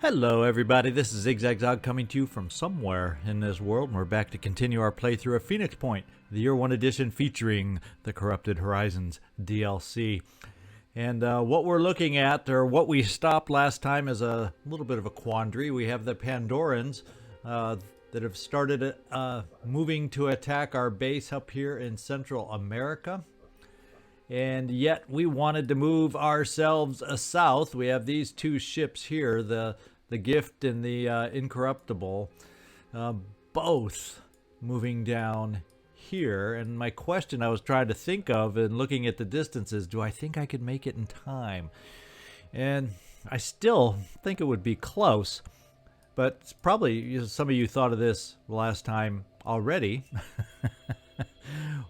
Hello everybody, this is Zigzag coming to you from somewhere in this world, and we're back to continue our playthrough of Phoenix Point, the Year 1 edition featuring the Corrupted Horizons DLC. And what we're looking at, or what we stopped last time, is a little bit of a quandary. We have the Pandorans that have started moving to attack our base up here in Central America. And yet we wanted to move ourselves south. We have these two ships here, the Gift and the Incorruptible, both moving down here. And my question I was trying to think of and looking at the distances, do I think I could make it in time? And I still think it would be close, but it's probably, some of you thought of this last time already.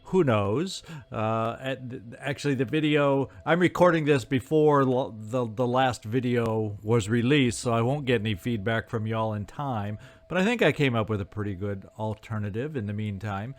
Who knows? Actually, the video, I'm recording this before the last video was released, so I won't get any feedback from y'all in time. But I think I came up with a pretty good alternative in the meantime.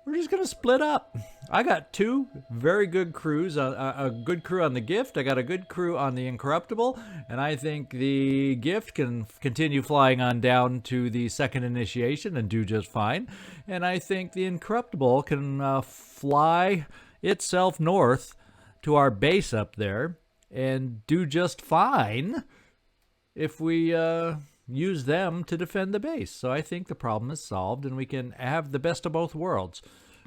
We're just going to split up. I got two very good crews, a good crew on the Gift. I got a good crew on the Incorruptible. And I think the Gift can continue flying on down to the second initiation and do just fine. And I think the Incorruptible can fly itself north to our base up there and do just fine if we use them to defend the base. So I think the problem is solved and we can have the best of both worlds.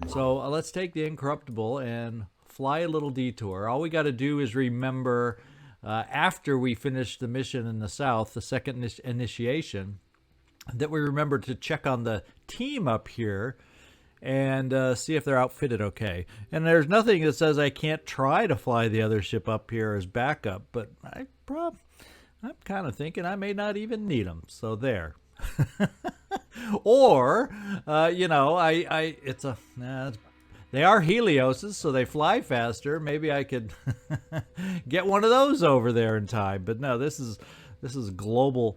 So let's take the Incorruptible and fly a little detour. All we got to do is remember after we finish the mission in the south, the second initiation, that we remember to check on the team up here and see if they're outfitted okay. And there's nothing that says I can't try to fly the other ship up here as backup, but I'm kind of thinking I may not even need them. So there. Or, you know, they are Helioses, so they fly faster. Maybe I could get one of those over there in time. But no, this is globetrotting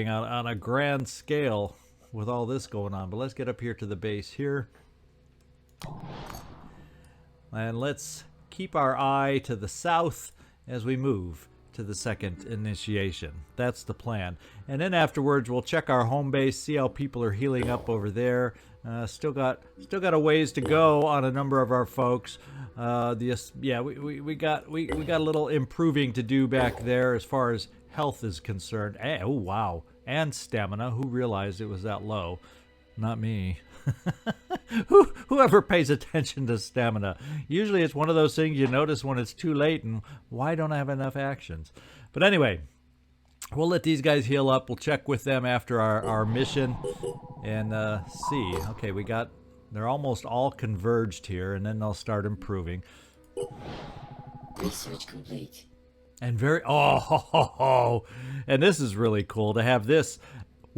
on a grand scale with all this going on. But let's get up here to the base here. And let's keep our eye to the south as we move to the second initiation. That's the plan. And then afterwards we'll check our home base, see how people are healing up over there. Still got a ways to go on a number of our folks. We got a little improving to do back there as far as health is concerned. Oh wow, and stamina. Who realized it was that low? Not me. Whoever pays attention to stamina. Usually it's one of those things you notice when it's too late and why don't I have enough actions? But anyway, we'll let these guys heal up. We'll check with them after our mission and see. Okay, they're almost all converged here, and then they'll start improving. Research complete. And and this is really cool to have this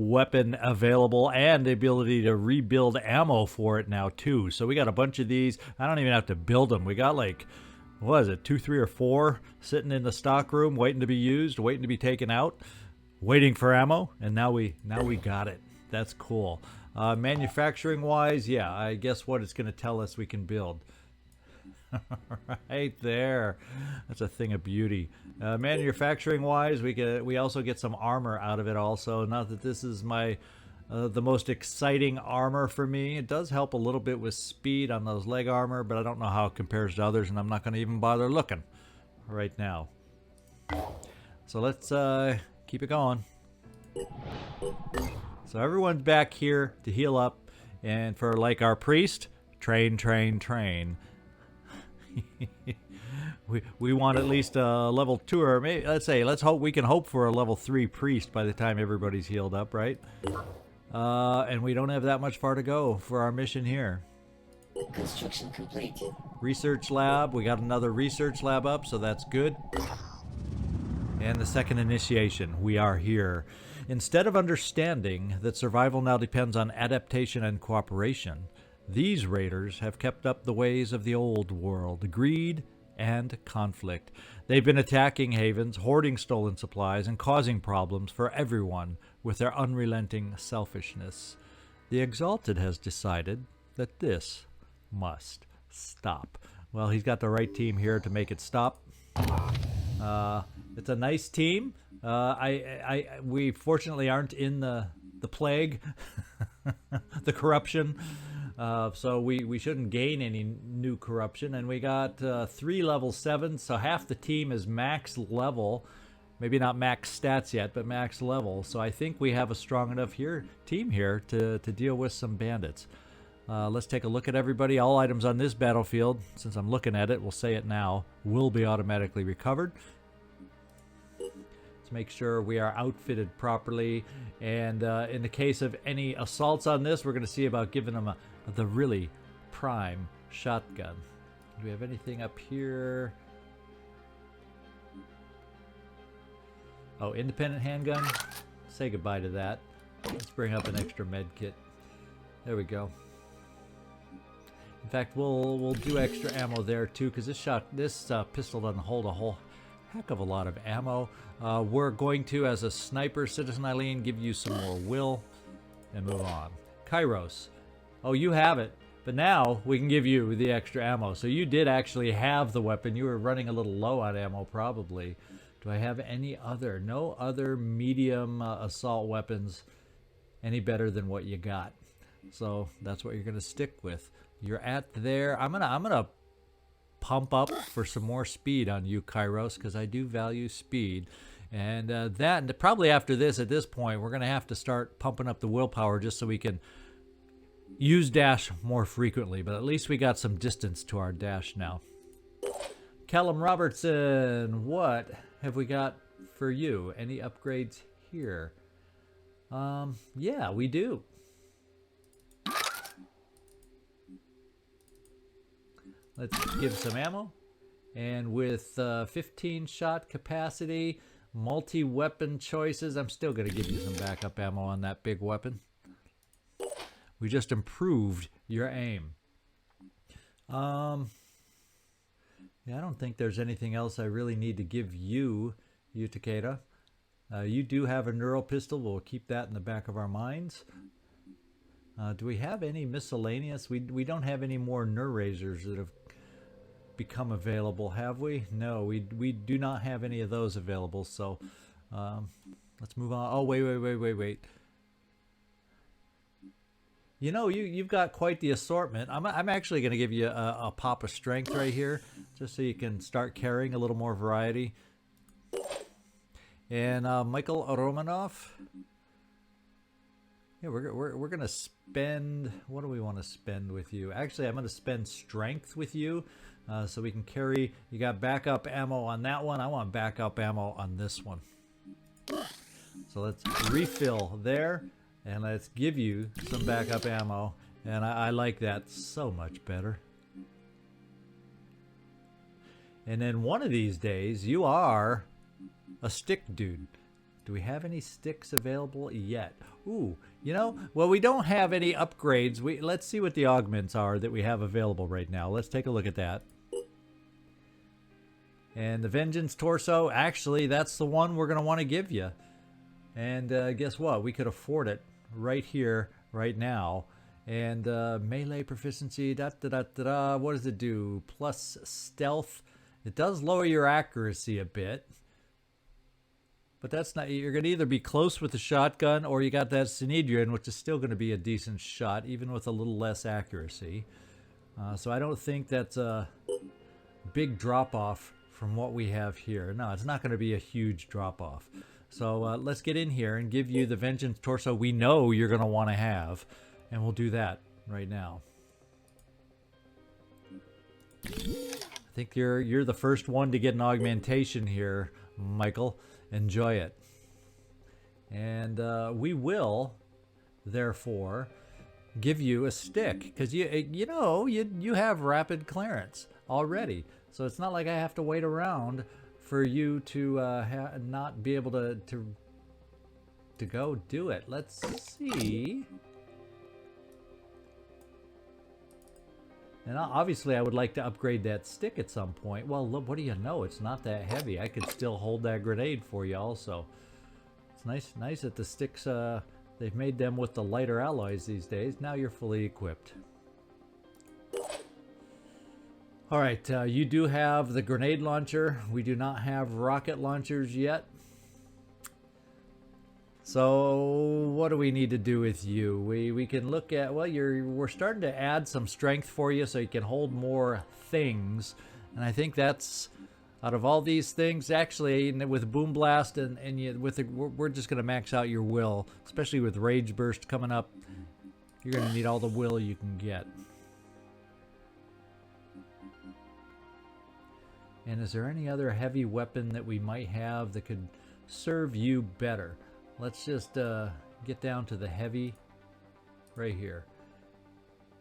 weapon available and the ability to rebuild ammo for it now too. So we got a bunch of these. I don't even have to build them. We got like, what is it, 2, 3, or 4 sitting in the stock room waiting to be used, waiting to be taken out, waiting for ammo, and now we got it. That's cool. Manufacturing wise, yeah, I guess what it's going to tell us we can build. Right there, that's a thing of beauty. Manufacturing wise, we also get some armor out of it also. Not that this is my the most exciting armor for me. It does help a little bit with speed on those leg armor, but I don't know how it compares to others, and I'm not going to even bother looking right now. So let's keep it going. So everyone's back here to heal up, and for like our priest, train. we want at least a level 2, or maybe let's hope we can hope for a level 3 priest by the time everybody's healed up, right? And we don't have that much far to go for our mission here. Construction complete. Research lab, we got another research lab up, so that's good. And the second initiation, we are here. Instead of understanding that survival now depends on adaptation and cooperation, these raiders have kept up the ways of the old world, greed and conflict. They've been attacking havens, hoarding stolen supplies, and causing problems for everyone with their unrelenting selfishness. The Exalted has decided that this must stop. Well, he's got the right team here to make it stop. It's a nice team. We fortunately aren't in the plague, the corruption. So we shouldn't gain any new corruption. And we got 3 level 7s, so half the team is max level. Maybe not max stats yet, but max level. So I think we have a strong enough team here to deal with some bandits. Let's take a look at everybody. All items on this battlefield, since I'm looking at it, we'll say it now, will be automatically recovered. Let's make sure we are outfitted properly. And in the case of any assaults on this, we're going to see about giving them the really prime shotgun. Do we have anything up here? Oh, independent handgun. Say goodbye to that. Let's bring up an extra med kit. There we go. In fact, we'll do extra ammo there too, because this pistol doesn't hold a whole heck of a lot of ammo. We're going to, as a sniper, Citizen Eileen, give you some more will and move on. Kairos. Oh, you have it, but now we can give you the extra ammo. So you did actually have the weapon. You were running a little low on ammo, probably. Do I have any other? No other medium assault weapons any better than what you got. So that's what you're going to stick with. You're at there. I'm gonna pump up for some more speed on you, Kairos, because I do value speed. And that probably after this, at this point, we're going to have to start pumping up the willpower just so we can use dash more frequently. But at least we got some distance to our dash now. Callum Robertson, what have we got for you? Any upgrades here? Yeah, we do. Let's give some ammo. And with 15 shot capacity, multi-weapon choices, I'm still going to give you some backup ammo on that big weapon. We just improved your aim. Yeah, I don't think there's anything else I really need to give you, Takeda. You do have a neural pistol. We'll keep that in the back of our minds. Do we have any miscellaneous? We don't have any more Nur Razors that have become available, have we? No, we do not have any of those available. So let's move on. Oh, wait. You know, you've got quite the assortment. I'm actually going to give you a pop of strength right here, just so you can start carrying a little more variety. And Michael Romanov. Yeah, we're going to spend, what do we want to spend with you? Actually, I'm going to spend strength with you so we can carry, you got backup ammo on that one. I want backup ammo on this one. So let's refill there and let's give you some backup ammo. And I like that so much better. And then one of these days, you are a stick dude. Do we have any sticks available yet? Ooh, you know, well, we don't have any upgrades. Let's see what the augments are that we have available right now. Let's take a look at that. And the Vengeance Torso, actually, that's the one we're going to want to give you. And guess what? We could afford it right here, right now. And melee proficiency, what does it do? Plus stealth. It does lower your accuracy a bit. But that's not, you're going to either be close with the shotgun or you got that Synedrian, which is still going to be a decent shot, even with a little less accuracy. So I don't think that's a big drop-off from what we have here. No, it's not going to be a huge drop-off. So let's get in here and give you the Vengeance Torso we know you're going to want to have. And we'll do that right now. I think you're the first one to get an augmentation here, Michael. Enjoy it. And we will, therefore, give you a stick because you have rapid clearance already. So it's not like I have to wait around for you to not be able to go do it. Let's see. And obviously, I would like to upgrade that stick at some point. Well, look, what do you know? It's not that heavy. I could still hold that grenade for you also. It's nice that the sticks, they've made them with the lighter alloys these days. Now you're fully equipped. All right, you do have the grenade launcher. We do not have rocket launchers yet. So what do we need to do with you? We can look at, well, we're starting to add some strength for you so you can hold more things. And I think that's, out of all these things, actually, with Boom Blast and you, we're just going to max out your will, especially with Rage Burst coming up. You're going to need all the will you can get. And is there any other heavy weapon that we might have that could serve you better? Let's just get down to the heavy right here.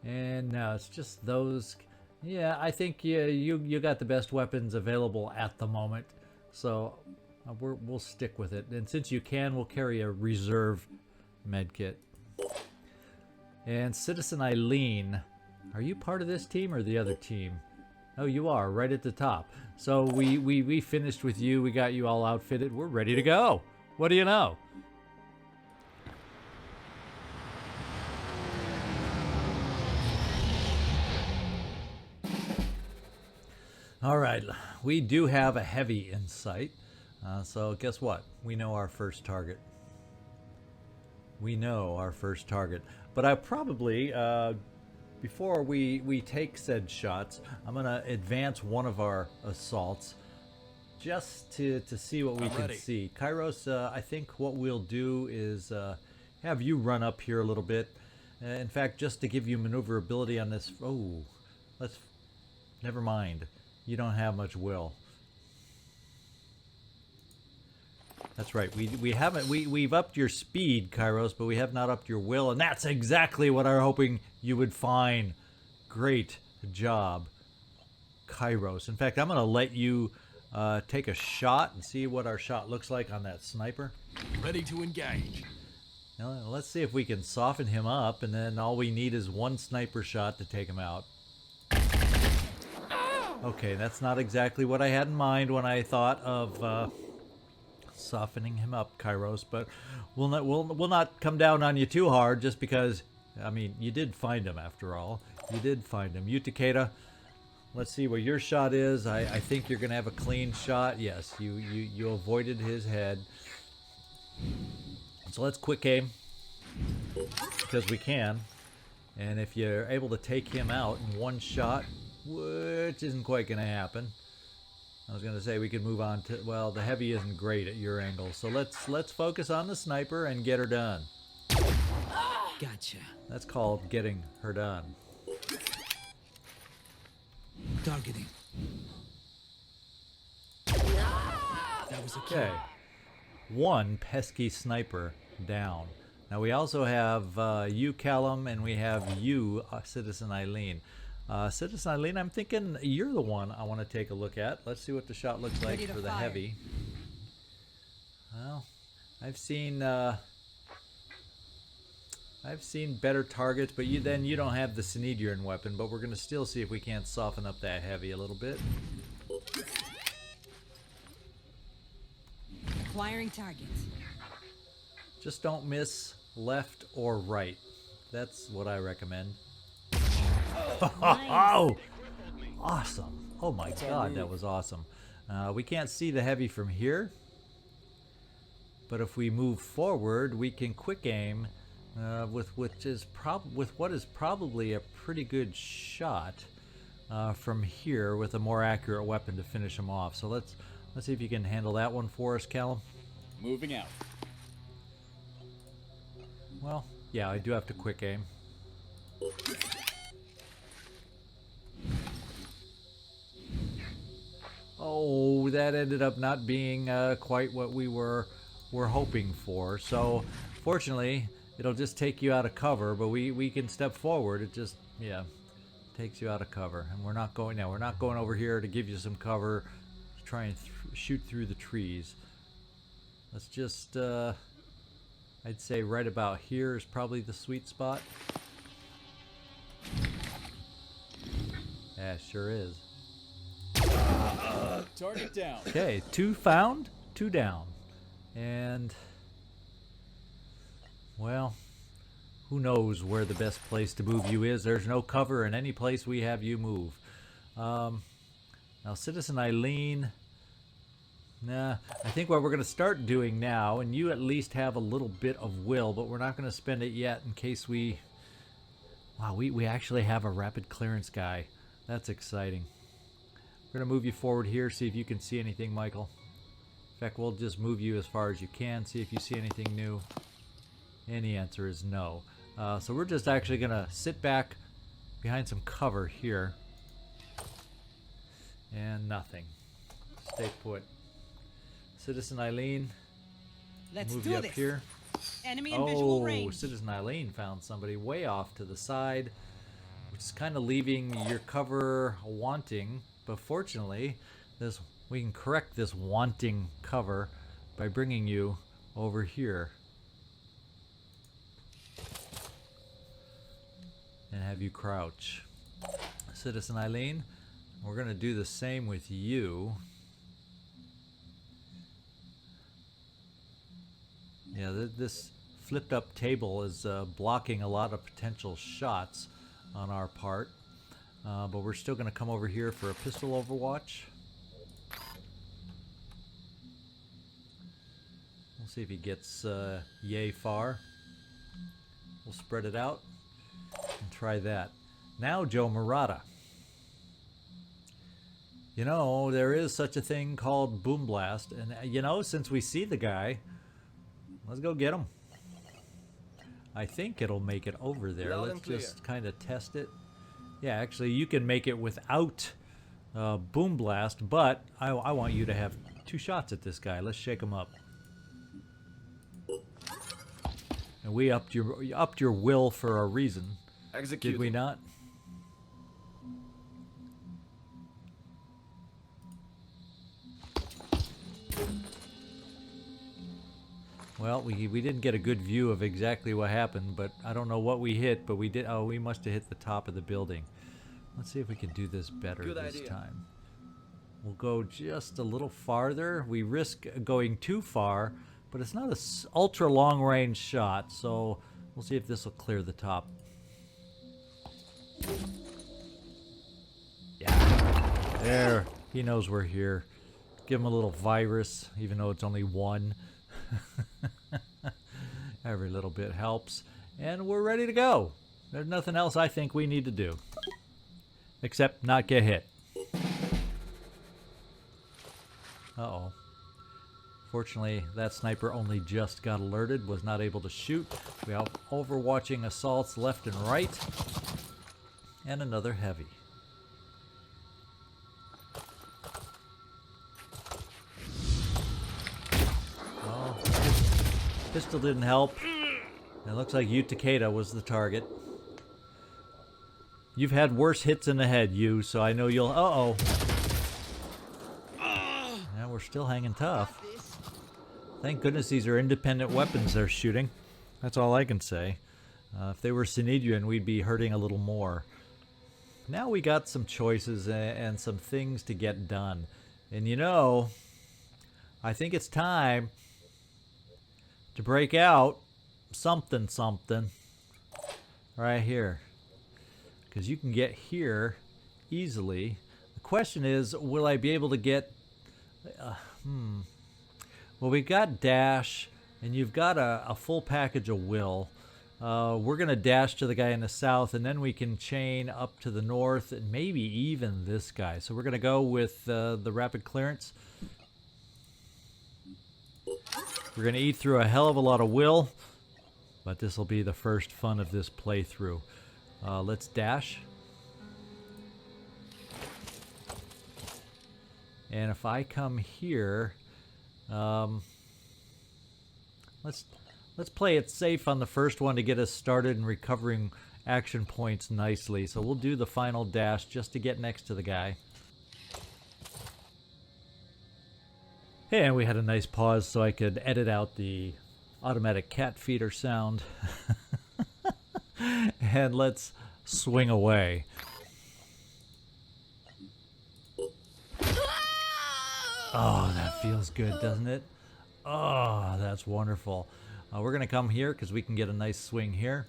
And now it's just those. Yeah, I think you got the best weapons available at the moment. So we'll stick with it. And since you can, we'll carry a reserve medkit. And Citizen Eileen, are you part of this team or the other team? Oh, you are, right at the top. So we finished with you. We got you all outfitted. We're ready to go. What do you know? All right, we do have a heavy in sight. So guess what? We know our first target. We know our first target. But I probably, before we take said shots, I'm going to advance one of our assaults just to see what we can see. Kairos, I think what we'll do is have you run up here a little bit. In fact, just to give you maneuverability on this. Oh, never mind. You don't have much will. That's right. We've upped your speed, Kairos, but we have not upped your will, and that's exactly what I'm hoping you would find. Great job, Kairos. In fact, I'm going to let you take a shot and see what our shot looks like on that sniper. Ready to engage. Now, let's see if we can soften him up, and then all we need is one sniper shot to take him out. Okay, that's not exactly what I had in mind when I thought of softening him up, Kairos, but we'll not come down on you too hard just because, I mean, you did find him after all. You did find him. You, Takeda, let's see what your shot is. I think you're going to have a clean shot. Yes, you avoided his head. So let's quick aim because we can. And if you're able to take him out in one shot, which isn't quite going to happen. I was going to say we could move on to, well, the heavy isn't great at your angle. So let's focus on the sniper and get her done. Gotcha. That's called getting her done. Targeting. That was a kill. Okay. One pesky sniper down. Now we also have you, Callum, and we have you, Citizen Eileen. Citizen Eileen, I'm thinking you're the one I want to take a look at. Let's see what the shot looks like for the heavy. Well, I've seen better targets, but you don't have the Synedrian weapon. But we're gonna still see if we can't soften up that heavy a little bit. Acquiring targets. Just don't miss left or right. That's what I recommend. Oh, awesome. Oh my god, that was awesome. We can't see the heavy from here, but if we move forward, we can quick aim with what is probably a pretty good shot from here with a more accurate weapon to finish him off. So let's see if you can handle that one for us, Callum. Moving out. Well, yeah, I do have to quick aim. Oh, that ended up not being quite what we were hoping for. So, fortunately, it'll just take you out of cover, but we can step forward. It just, yeah, takes you out of cover. And we're not going now. We're not going over here to give you some cover to try and shoot through the trees. Let's just, I'd say right about here is probably the sweet spot. Yeah, sure is. Target down. Okay, 2 found, 2 down. And, well, who knows where the best place to move you is. There's no cover in any place we have you move. Now, Citizen Eileen. Nah, I think what we're going to start doing now, and you at least have a little bit of will, but we're not going to spend it yet in case we... Wow, we actually have a rapid clearance guy. That's exciting. We're going to move you forward here, see if you can see anything, Michael. In fact, we'll just move you as far as you can, see if you see anything new. And the answer is no. So we're just actually going to sit back behind some cover here. And nothing. Stay put. Citizen Eileen, Let's move do you up this. here. Enemy in visual Oh, range. Citizen Eileen found somebody way off to the side, which is kind of leaving your cover wanting. But fortunately, we can correct this wanting cover by bringing you over here and have you crouch. Citizen Eileen, we're going to do the same with you. Yeah, this flipped up table is blocking a lot of potential shots on our part. But we're still going to come over here for a pistol overwatch. We'll see if he gets yay far. We'll spread it out and try that. Now, Joe Murata. You know, there is such a thing called Boom Blast. And, you know, since we see the guy... Let's go get him. I think it'll make it over there. Let's just kind of test it. Yeah, actually, you can make it without Boom Blast, but I want you to have 2 shots at this guy. Let's shake him up. And we upped your will for a reason. Execute. Did we not? Well, we didn't get a good view of exactly what happened, but I don't know what we hit, but we did. Oh, we must have hit the top of the building. Let's see if we can do this better this time. We'll go just a little farther. We risk going too far, but it's not an ultra long range shot, so we'll see if this will clear the top. Yeah, there. He knows we're here. Give him a little virus, even though it's only 1. Every little bit helps. And we're ready to go. There's nothing else I think we need to do. Except not get hit. Uh-oh. Fortunately, that sniper only just got alerted, was not able to shoot. We have overwatching assaults left and right. And another heavy. Pistol didn't help. It looks like you, Takeda, was the target. You've had worse hits in the head, you, so I know you'll... Uh-oh. Yeah, we're still hanging tough. Thank goodness these are independent weapons they're shooting. That's all I can say. If they were Synedrian, we'd be hurting a little more. Now we got some choices and some things to get done. And you know, I think it's time to break out something right here, because you can get here easily. The question is, will I be able to get well, we got dash and you've got a full package of will. We're gonna dash to the guy in the south, and then we can chain up to the north and maybe even this guy. So we're gonna go with the rapid clearance. We're going to eat through a hell of a lot of will, but this will be the first fun of this playthrough. Let's dash. And if I come here, let's play it safe on the first one to get us started and recovering action points nicely. So we'll do the final dash just to get next to the guy. And we had a nice pause so I could edit out the automatic cat feeder sound. And let's swing away. Oh, that feels good, doesn't it? Oh, that's wonderful. We're going to come here because we can get a nice swing here.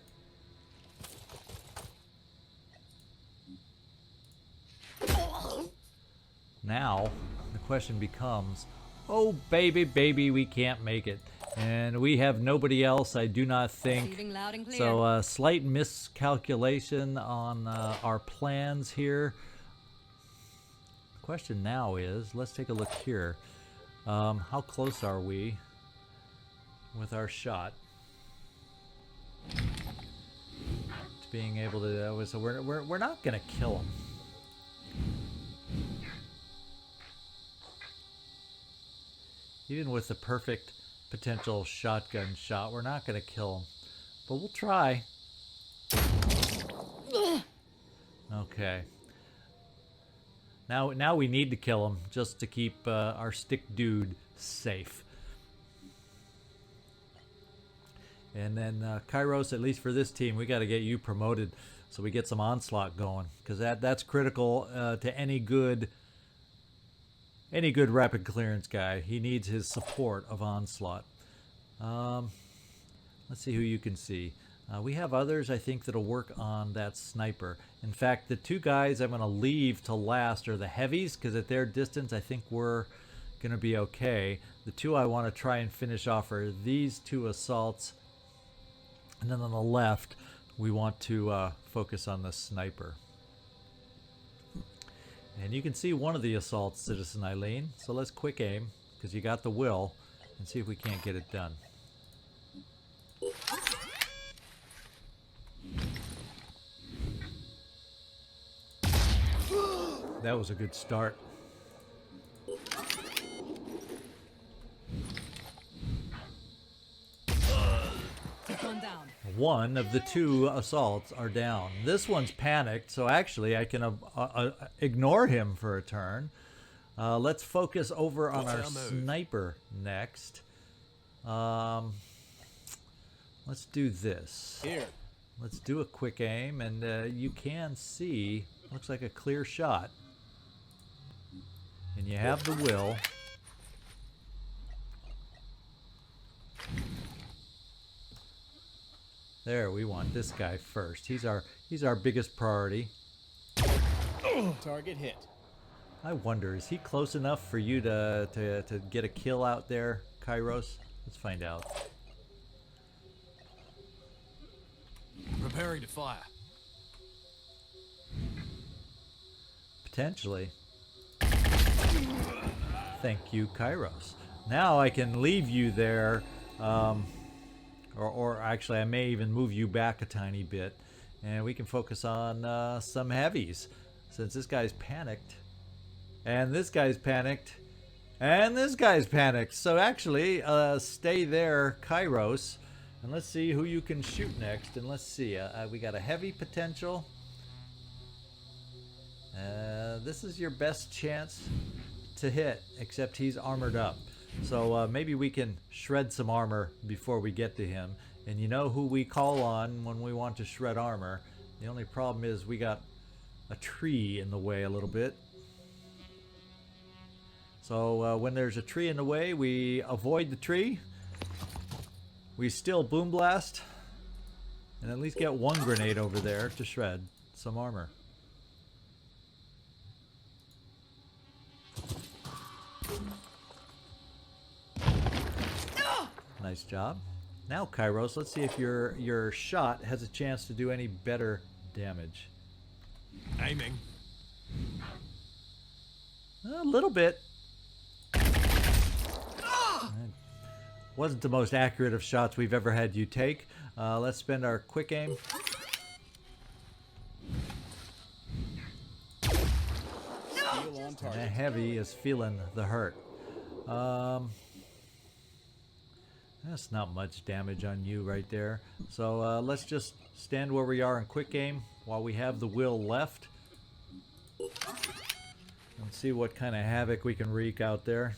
Now, the question becomes, oh baby, baby, we can't make it. And we have nobody else, I do not think. Receiving loud and clear. So slight miscalculation on our plans here. The question now is, let's take a look here. How close are we with our shot to being able to? So we're not gonna kill him. Even with the perfect potential shotgun shot, we're not going to kill him. But we'll try. Okay. Now we need to kill him just to keep our stick dude safe. And then Kairos, at least for this team, we got to get you promoted so we get some onslaught going, because that's critical to any good rapid clearance guy. He needs his support of onslaught. Let's see who you can see. We have others, I think, that'll work on that sniper. In fact, the two guys I'm going to leave to last are the heavies, because at their distance, I think we're going to be okay. The two I want to try and finish off are these two assaults. And then on the left, we want to focus on the sniper. And you can see one of the assaults, Citizen Eileen. So let's quick aim, because you got the will, and see if we can't get it done. That was a good start. One down. One of the two assaults are down. This one's panicked, so actually I can ignore him for a turn. Let's focus over on our sniper next. Let's do this. Here. Let's do a quick aim, and you can see, looks like a clear shot. And you have the will. There, we want this guy first. He's our biggest priority. Target hit. I wonder, is he close enough for you to get a kill out there, Kairos? Let's find out. Preparing to fire. Potentially. Thank you, Kairos. Now I can leave you there, or actually I may even move you back a tiny bit, and we can focus on some heavies, since this guy's panicked, and this guy's panicked, and this guy's panicked. So actually, stay there, Kairos, and let's see who you can shoot next. And let's see, we got a heavy potential. This is your best chance to hit, except he's armored up. So maybe we can shred some armor before we get to him. And you know who we call on when we want to shred armor. The only problem is we got a tree in the way a little bit. So when there's a tree in the way, we avoid the tree. We still boom blast, and at least get one grenade over there to shred some armor. Nice job. Now, Kairos, let's see if your shot has a chance to do any better damage. Aiming. A little bit. Wasn't the most accurate of shots we've ever had you take. Let's spend our quick aim. Steel on target. And a heavy is feeling the hurt. That's not much damage on you right there. So let's just stand where we are and quick aim while we have the will left. And see what kind of havoc we can wreak out there.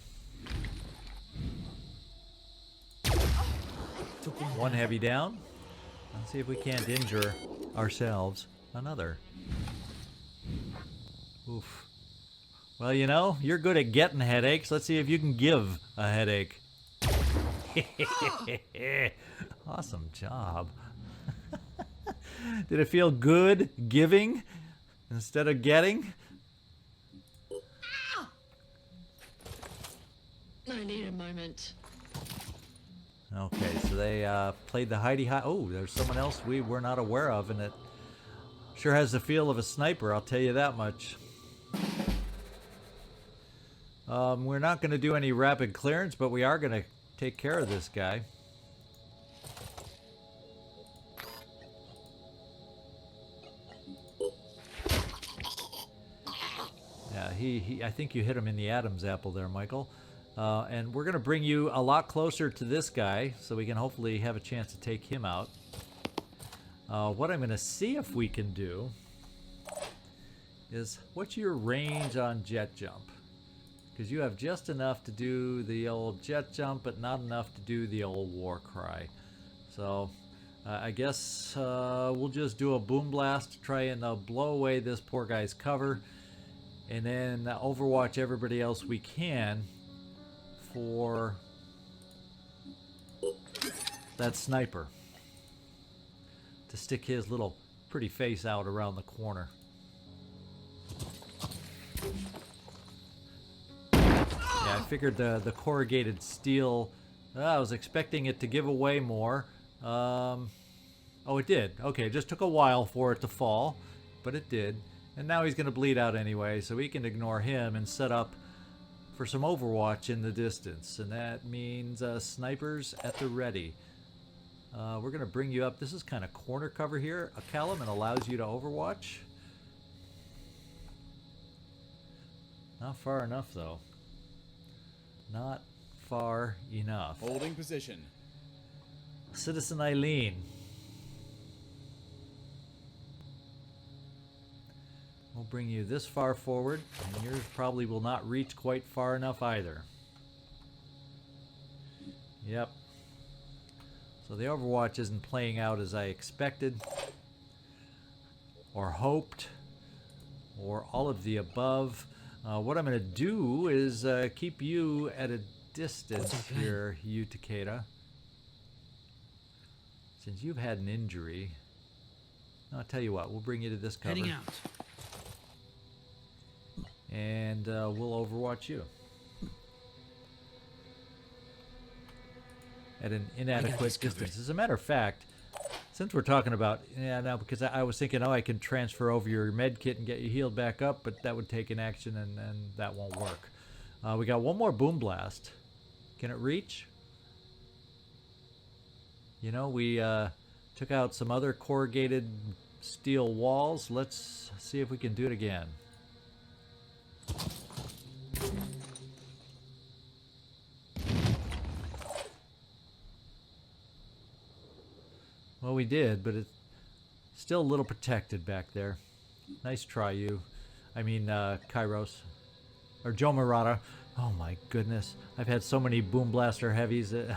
One heavy down. Let's see if we can't injure ourselves another. Oof. Well, you know, you're good at getting headaches. Let's see if you can give a headache. Awesome job. Did it feel good giving instead of getting? need a moment. Okay, so they played the hidey hide. Oh, there's someone else we were not aware of, and it sure has the feel of a sniper, I'll tell you that much. We're not going to do any rapid clearance, but we are going to take care of this guy. Yeah, I think you hit him in the Adam's apple there, Michael. And we're going to bring you a lot closer to this guy, so we can hopefully have a chance to take him out. What I'm going to see if we can do is, what's your range on jet jump? Because you have just enough to do the old jet jump, but not enough to do the old war cry. So I guess we'll just do a boom blast to try and blow away this poor guy's cover, and then overwatch everybody else we can for that sniper to stick his little pretty face out around the corner. Yeah, I figured the corrugated steel, I was expecting it to give away more. Oh, it did. Okay, it just took a while for it to fall, but it did. And now he's going to bleed out anyway, so we can ignore him and set up for some overwatch in the distance. And that means snipers at the ready. We're going to bring you up. This is kind of corner cover here, Callum, and allows you to overwatch. Not far enough, though. Not far enough. Holding position. Citizen Eileen. We'll bring you this far forward, and yours probably will not reach quite far enough either. Yep. So the Overwatch isn't playing out as I expected, or hoped, or all of the above. What I'm going to do is keep you at a distance here, you Takeda. Since you've had an injury, I'll tell you what, we'll bring you to this cover. Heading out. And we'll overwatch you. At an inadequate distance. As a matter of fact, since we're talking about, now because I was thinking, oh, I can transfer over your med kit and get you healed back up, but that would take an action and that won't work. We got one more boom blast. Can it reach? You know, we took out some other corrugated steel walls. Let's see if we can do it again. Well, we did, but it's still a little protected back there. Nice try, you. I mean, Kairos. Or Joe Murata. Oh my goodness. I've had so many Boom Blaster heavies that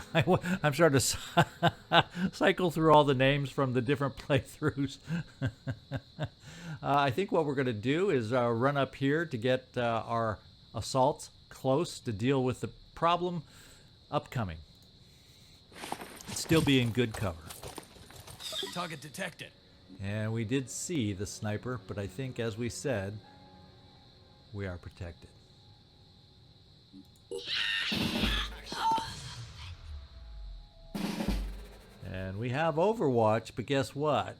I'm starting to cycle through all the names from the different playthroughs. I think what we're going to do is run up here to get our assaults close to deal with the problem upcoming. Still be in good cover. Target detected. And we did see the sniper, but I think, as we said, we are protected. And we have Overwatch, but guess what?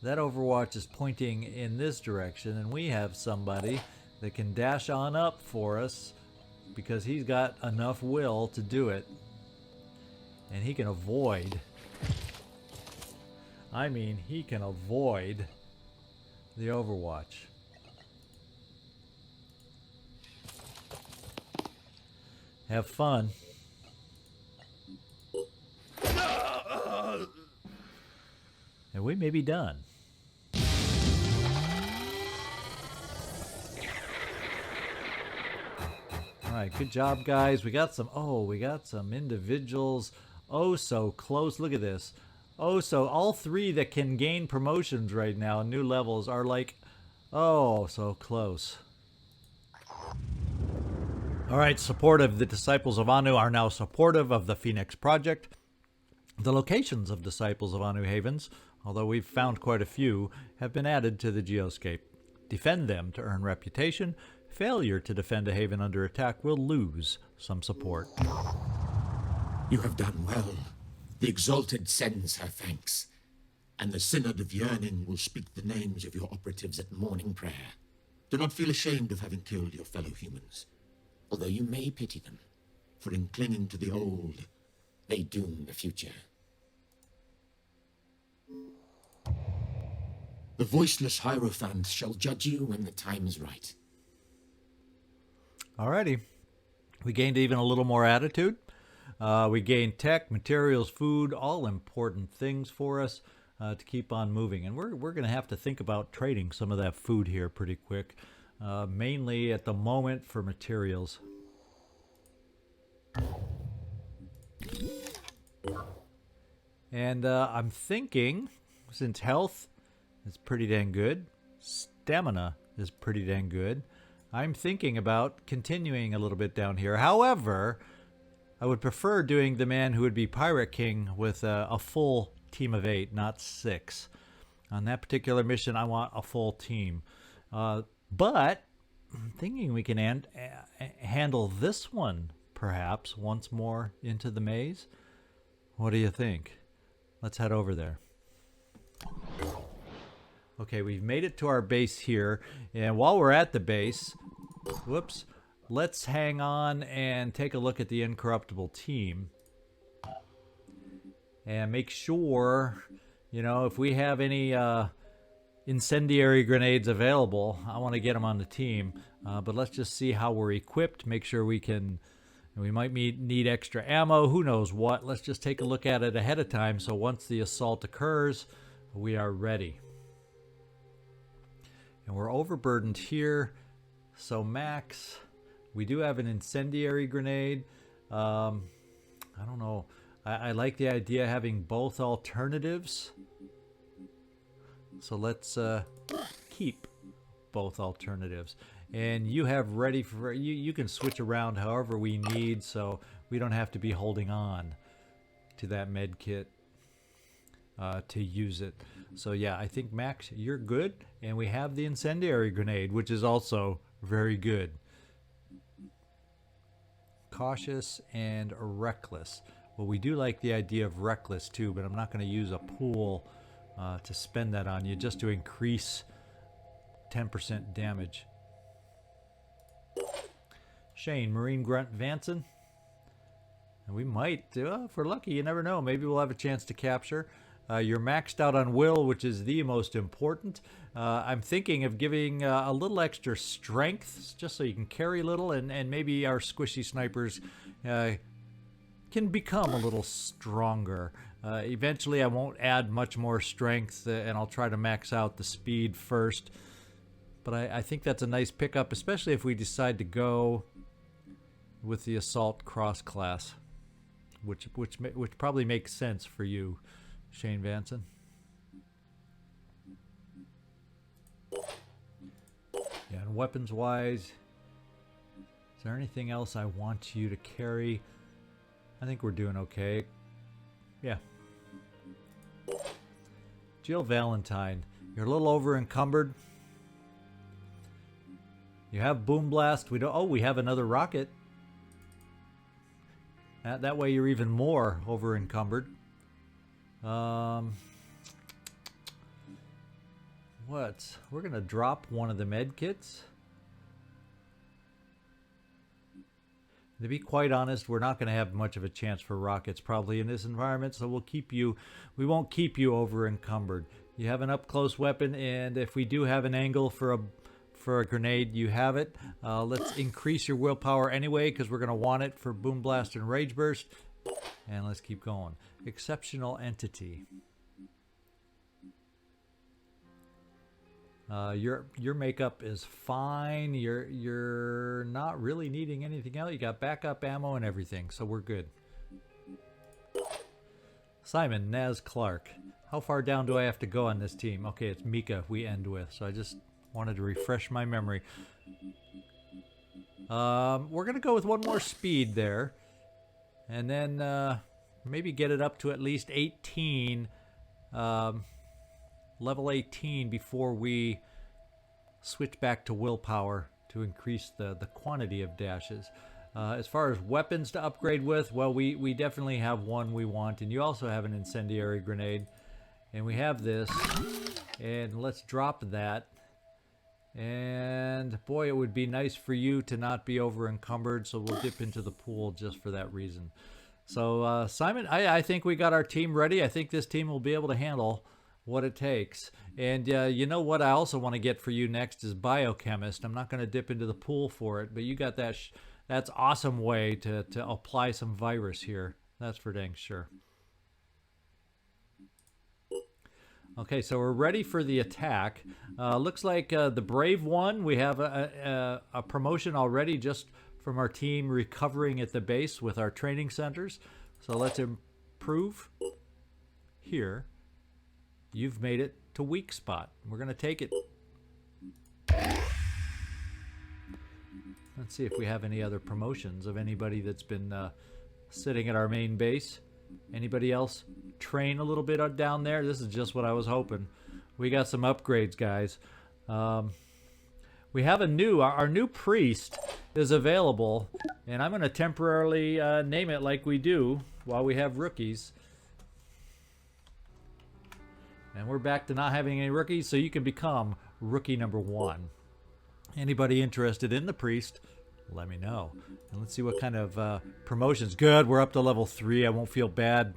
That Overwatch is pointing in this direction, and we have somebody that can dash on up for us because he's got enough will to do it. And he can avoid... I mean, he can avoid the Overwatch. Have fun. And we may be done. Alright, good job, guys. We got some individuals. Oh, so close. Look at this. Oh, so all three that can gain promotions right now, new levels, are like, oh, so close. All right, supportive. The Disciples of Anu are now supportive of the Phoenix Project. The locations of Disciples of Anu Havens, although we've found quite a few, have been added to the Geoscape. Defend them to earn reputation, Failure to defend a haven under attack will lose some support. You have done well. The Exalted sends her thanks, and the Synod of Yearning will speak the names of your operatives at morning prayer. Do not feel ashamed of having killed your fellow humans, although you may pity them, for in clinging to the old, they doom the future. The voiceless Hierophant shall judge you when the time is right. Alrighty. We gained even a little more attitude. We gained tech, materials, food, all important things for us to keep on moving. And we're going to have to think about trading some of that food here pretty quick, mainly at the moment for materials. And I'm thinking, since health is pretty dang good, stamina is pretty dang good, I'm thinking about continuing a little bit down here. However, I would prefer doing the man who would be Pirate King with a full team of 8, not 6. On that particular mission, I want a full team. But I'm thinking we can handle this one, perhaps, once more into the maze. What do you think? Let's head over there. Okay, we've made it to our base here, and while we're at the base, whoops, let's hang on and take a look at the Incorruptible team. And make sure, you know, if we have any incendiary grenades available, I want to get them on the team. But let's just see how we're equipped, make sure we can, we might need extra ammo, who knows what. Let's just take a look at it ahead of time, so once the assault occurs, we are ready. And we're overburdened here, so max, we do have an incendiary grenade. I don't know, I like the idea of having both alternatives, so let's keep both alternatives. And you have ready for, you can switch around however we need, so we don't have to be holding on to that med kit to use it. So yeah, I think Max, you're good, and we have the incendiary grenade, which is also very good. Cautious and reckless. Well, we do like the idea of reckless too, but I'm not going to use a pool to spend that on you, just to increase 10% damage. Shane, Marine Grunt Vanson. And we might, if we're lucky, you never know, maybe we'll have a chance to capture. You're maxed out on will, which is the most important. I'm thinking of giving a little extra strength, just so you can carry a little, and maybe our squishy snipers can become a little stronger. Eventually, I won't add much more strength, and I'll try to max out the speed first. But I think that's a nice pickup, especially if we decide to go with the Assault Cross class, which probably makes sense for you, Shane Vanson. Yeah, and weapons-wise, is there anything else I want you to carry? I think we're doing okay. Yeah. Jill Valentine, you're a little over-encumbered. You have Boom Blast. We don't. Oh, we have another rocket. That way you're even more over-encumbered. What? We're gonna drop one of the med kits. To be quite honest, we're not going to have much of a chance for rockets probably in this environment, so we won't keep you over encumbered. You have an up-close weapon, and if we do have an angle for a grenade, you have it. Let's increase your willpower anyway, because we're going to want it for Boom Blast and Rage Burst. And let's keep going. Exceptional Entity. Your makeup is fine. You're not really needing anything else. You got backup ammo and everything, so we're good. Simon Naz Clark. How far down do I have to go on this team? Okay, it's Mika we end with, so I just wanted to refresh my memory. We're gonna go with one more speed there, and then maybe get it up to at least 18. Level 18 before we switch back to willpower to increase the quantity of dashes. As far as weapons to upgrade with, well, we definitely have one we want, and you also have an incendiary grenade. And we have this, and let's drop that. And boy, it would be nice for you to not be over encumbered, so we'll dip into the pool just for that reason. So Simon, I think we got our team ready. I think this team will be able to handle what it takes. And you know what I also want to get for you next is biochemist. I'm not going to dip into the pool for it, but you got that. That's awesome way to apply some virus here. That's for dang sure. Okay, so we're ready for the attack. Looks like the Brave one, we have a promotion already just from our team recovering at the base with our training centers. So let's improve here. You've made it to weak spot. We're going to take it. Let's see if we have any other promotions of anybody that's been sitting at our main base. Anybody else train a little bit down there? This is just what I was hoping. We got some upgrades, guys. We have our new priest is available, and I'm going to temporarily name it like we do while we have rookies. And we're back to not having any rookies, so you can become rookie number 1. Anybody interested in the priest, let me know. And let's see what kind of promotions. Good, we're up to level 3. I won't feel bad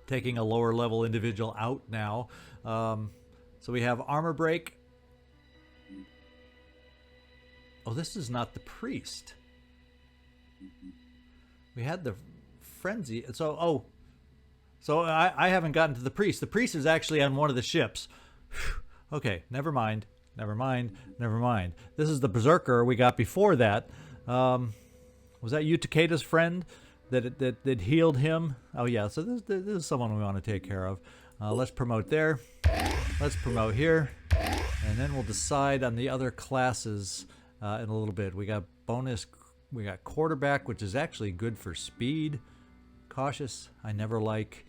taking a lower level individual out now. So we have armor break. Oh, this is not the priest. We had the frenzy. So I haven't gotten to the priest. The priest is actually on one of the ships. Okay, never mind. Never mind. Never mind. This is the berserker we got before that. Was that you, Takeda's friend, that healed him? Oh yeah. So this is someone we want to take care of. Let's promote there. Let's promote here, and then we'll decide on the other classes in a little bit. We got bonus. We got quarterback, which is actually good for speed. Cautious, I never like,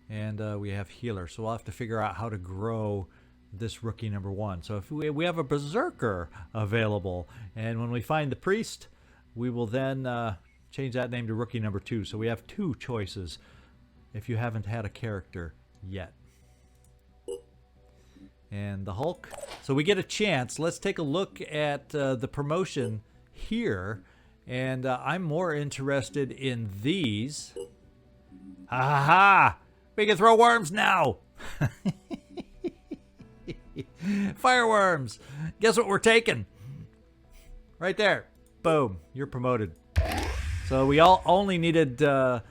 and we have healer. So we'll have to figure out how to grow this rookie number 1. So if we have a berserker available, and when we find the priest, we will then change that name to rookie number 2. So we have 2 choices if you haven't had a character yet. And the Hulk. So we get a chance. Let's take a look at the promotion here, and I'm more interested in these. Aha! We can throw worms now! Fireworms! Guess what we're taking? Right there. Boom. You're promoted. So we all only needed to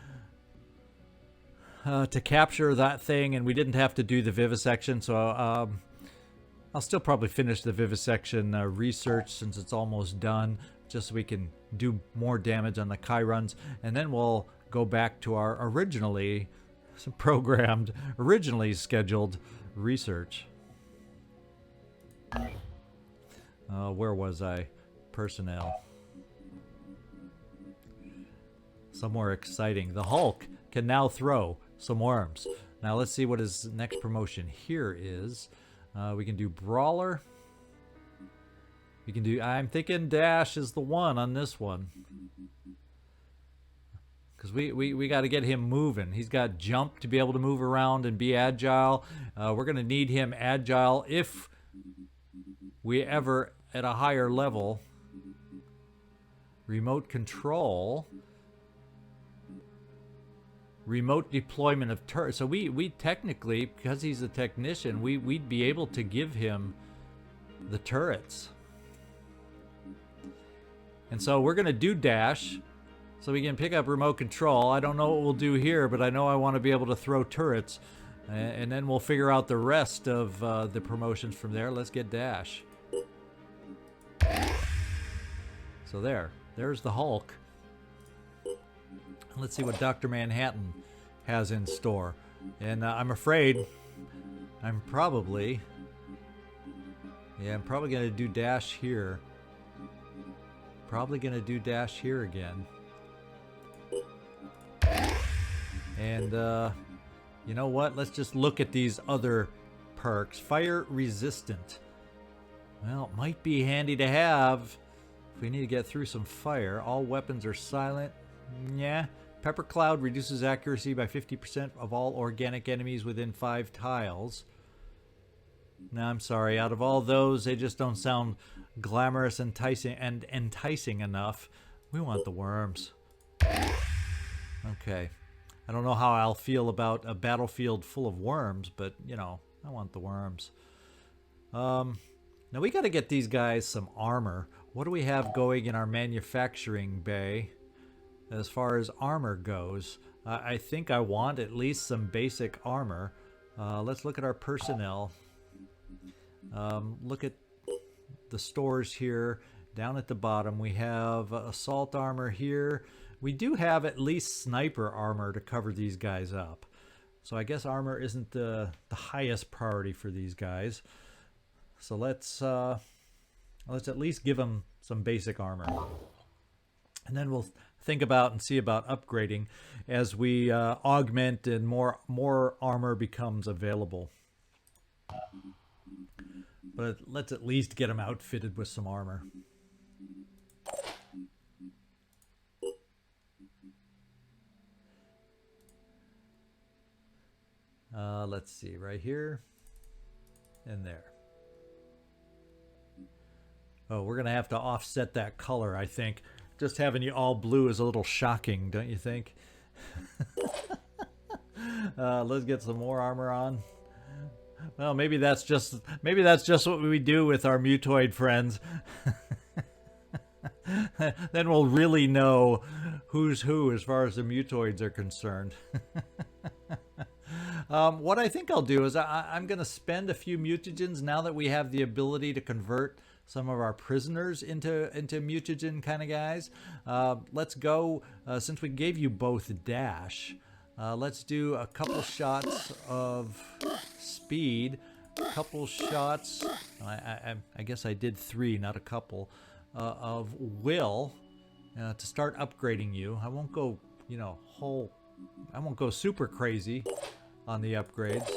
capture that thing, and we didn't have to do the vivisection. So I'll still probably finish the vivisection research since it's almost done, just so we can do more damage on the Chirons, and then we'll go back to our originally scheduled research. Where was I? Personnel. Somewhere exciting. The Hulk can now throw some worms. Now let's see what his next promotion here is. We can do Brawler. We can do... I'm thinking Dash is the one on this one. Because we got to get him moving. He's got jump to be able to move around and be agile. We're going to need him agile if we ever at a higher level. Remote control. Remote deployment of turrets. So we technically, because he's a technician, we'd be able to give him the turrets. And so we're going to do dash so we can pick up remote control. I don't know what we'll do here, but I know I want to be able to throw turrets. And then we'll figure out the rest of the promotions from there. Let's get dash. So there's the Hulk. Let's see what Dr. Manhattan has in store. And I'm afraid I'm probably going to do dash here. Probably going to do dash here again. And you know what? Let's just look at these other perks. Fire resistant. Well, it might be handy to have if we need to get through some fire. All weapons are silent. Yeah. Pepper Cloud reduces accuracy by 50% of all organic enemies within 5 tiles. No, I'm sorry. Out of all those, they just don't sound glamorous, enticing enough. We want the worms. Okay. I don't know how I'll feel about a battlefield full of worms, but, you know, I want the worms. Now we got to get these guys some armor. What do we have going in our manufacturing bay as far as armor goes? I think I want at least some basic armor. Let's look at our personnel. Look at the stores here. Down at the bottom, we have assault armor here. We do have at least sniper armor to cover these guys up. So I guess armor isn't the highest priority for these guys. So let's at least give them some basic armor. And then we'll think about and see about upgrading as we augment and more armor becomes available. But let's at least get them outfitted with some armor. Let's see, right here and there. Oh, we're going to have to offset that color, I think. Just having you all blue is a little shocking, don't you think? Let's get some more armor on. Well, maybe that's just what we do with our mutoid friends. Then we'll really know who's who as far as the mutoids are concerned. What I think I'll do is I'm going to spend a few mutagens now that we have the ability to convert some of our prisoners into mutagen kind of guys. Let's go, since we gave you both dash, let's do a couple shots of speed, a couple shots, I guess I did 3, not a couple, of will to start upgrading you. I won't go, you know, I won't go super crazy on the upgrades.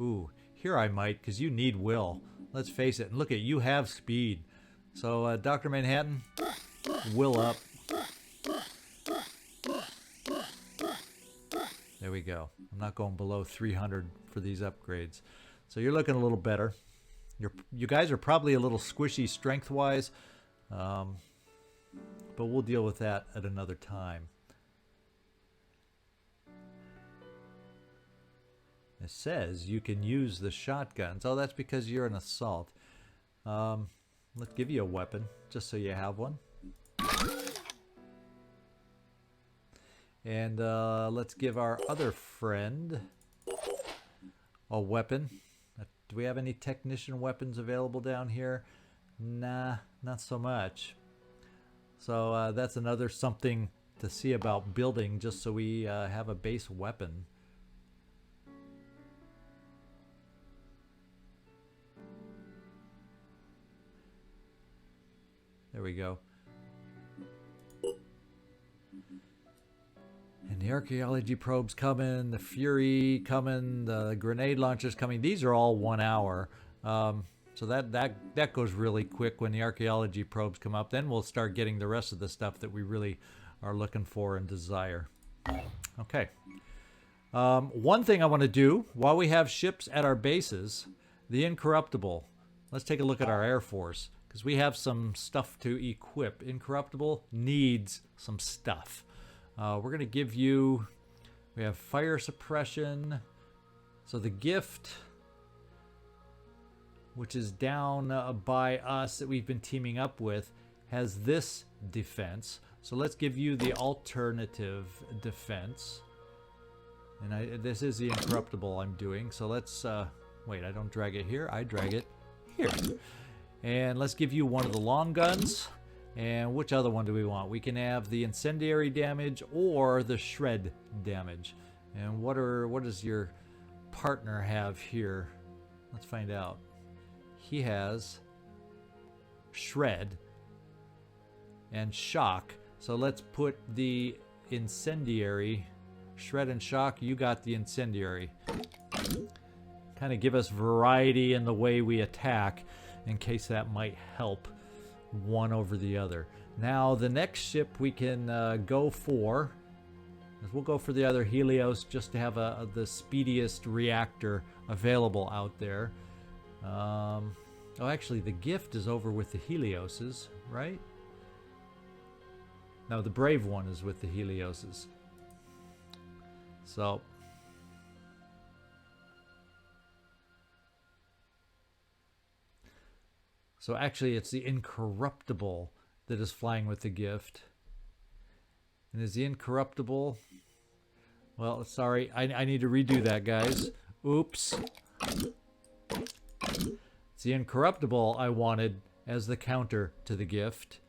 Ooh, here I might, because you need will. Let's face it. And look at, you have speed. So, Dr. Manhattan, will up. There we go. I'm not going below 300 for these upgrades. So you're looking a little better. You guys are probably a little squishy strength-wise, but we'll deal with that at another time. It says you can use the shotguns. Oh, that's because you're an assault. Let's give you a weapon, just so you have one. And let's give our other friend a weapon. Do we have any technician weapons available down here? Nah, not so much. So that's another something to see about building, just so we have a base weapon. There we go. And the archaeology probes coming, the Fury coming, the grenade launchers coming. These are all 1 hour. So that goes really quick when the archaeology probes come up. Then we'll start getting the rest of the stuff that we really are looking for and desire. Okay. One thing I want to do while we have ships at our bases, the Incorruptible. Let's take a look at our Air Force, because we have some stuff to equip. Incorruptible needs some stuff. We're going to give you, we have fire suppression. So the gift, which is down by us that we've been teaming up with, has this defense. So let's give you the alternative defense. And this is the Incorruptible I'm doing. So let's, wait, I don't drag it here. I drag it here. And let's give you one of the long guns. And which other one do we want? We can have the incendiary damage or the shred damage. And what does your partner have here? Let's find out. He has shred and shock. So let's put the incendiary. Shred and shock, you got the incendiary. kind of give us variety in the way we attack, in case that might help one over the other. Now, the next ship we can go for, is we'll go for the other Helios, just to have the speediest reactor available out there. Oh, actually, the gift is over with the Helioses, right? No, the brave one is with the Helioses. So actually it's the incorruptible that is flying with the gift. And is the incorruptible... Well, sorry, I need to redo that, guys. Oops. It's the incorruptible I wanted as the counter to the gift.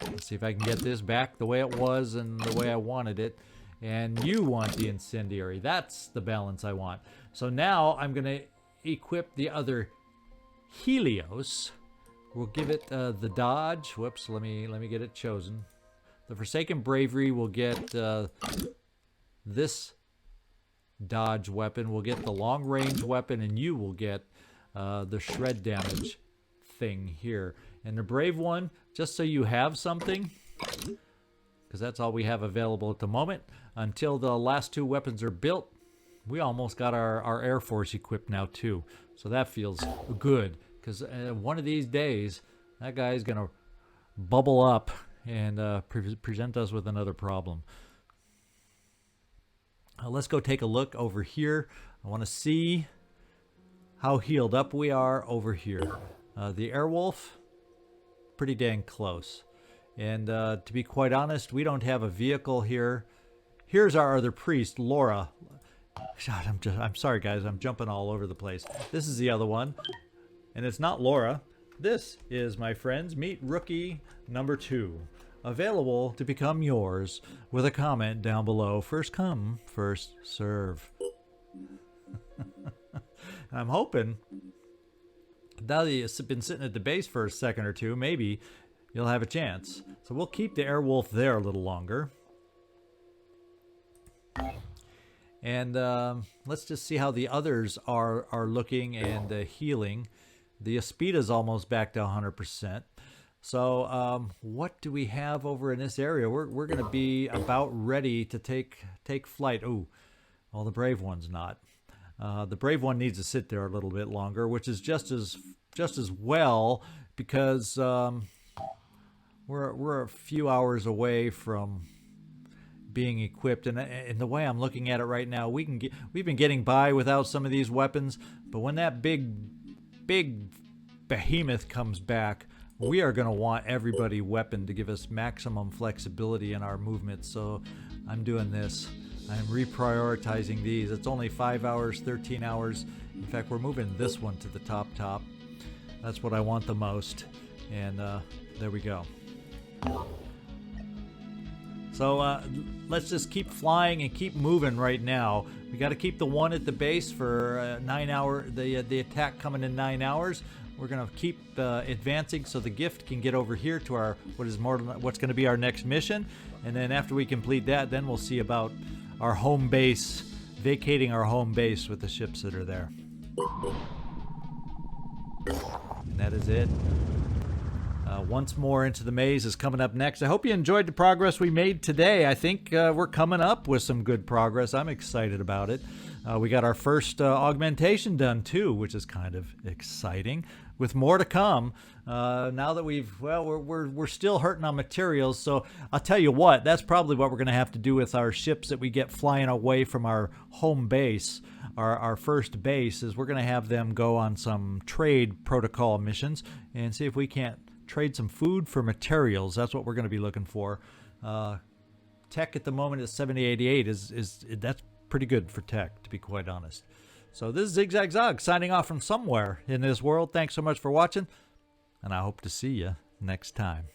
Let's see if I can get this back the way it was and the way I wanted it. And you want the incendiary. That's the balance I want. So now I'm going to equip the other Helios. We'll give it the dodge. Whoops, let me get it chosen. The Forsaken Bravery will get this dodge weapon. We'll get the long range weapon, and you will get the shred damage thing here. And the brave one, just so you have something, because that's all we have available at the moment. Until the last two weapons are built, we almost got our Air Force equipped now too. So that feels good, because one of these days, that guy is going to bubble up and present us with another problem. Let's go take a look over here. I want to see how healed up we are over here. The Airwolf, pretty dang close. And to be quite honest, we don't have a vehicle here. Here's our other priest, Laura. God, I'm sorry, guys. I'm jumping all over the place. This is the other one. And it's not Laura. This is, my friends, meet rookie number 2. Available to become yours with a comment down below. First come, first serve. I'm hoping, now that you've been sitting at the base for a second or two, maybe you'll have a chance. So we'll keep the Airwolf there a little longer. And let's just see how the others are looking and healing. The Aspida's almost back to 100%. So what do we have over in this area? We're going to be about ready to take flight. Ooh, well, the Brave One's not. The Brave One needs to sit there a little bit longer, which is just as well, because we're a few hours away from being equipped, and the way I'm looking at it right now, we've been getting by without some of these weapons, but when that big behemoth comes back, we are going to want everybody weapon to give us maximum flexibility in our movement. So I'm doing this. I'm reprioritizing these. It's only 5 hours, 13 hours. In fact, we're moving this one to the top. That's what I want the most. And there we go. So let's just keep flying and keep moving right now. We got to keep the one at the base for 9 hours. The attack coming in 9 hours. We're going to keep advancing so the gift can get over here to our what's going to be our next mission. And then after we complete that, then we'll see about our home base, vacating our home base with the ships that are there. And that is it. Once More Into the Maze is coming up next. I hope you enjoyed the progress we made today. I think we're coming up with some good progress. I'm excited about it. We got our first augmentation done too, which is kind of exciting, with more to come. Now that we're still hurting on materials, so I'll tell you what, that's probably what we're going to have to do with our ships that we get flying away from our home base. Our first base is we're going to have them go on some trade protocol missions and see if we can't trade some food for materials. That's what we're going to be looking for. Tech at the moment is 7088. That's pretty good for tech, to be quite honest. So this is Zigzag Zog signing off from somewhere in this world. Thanks so much for watching, and I hope to see you next time.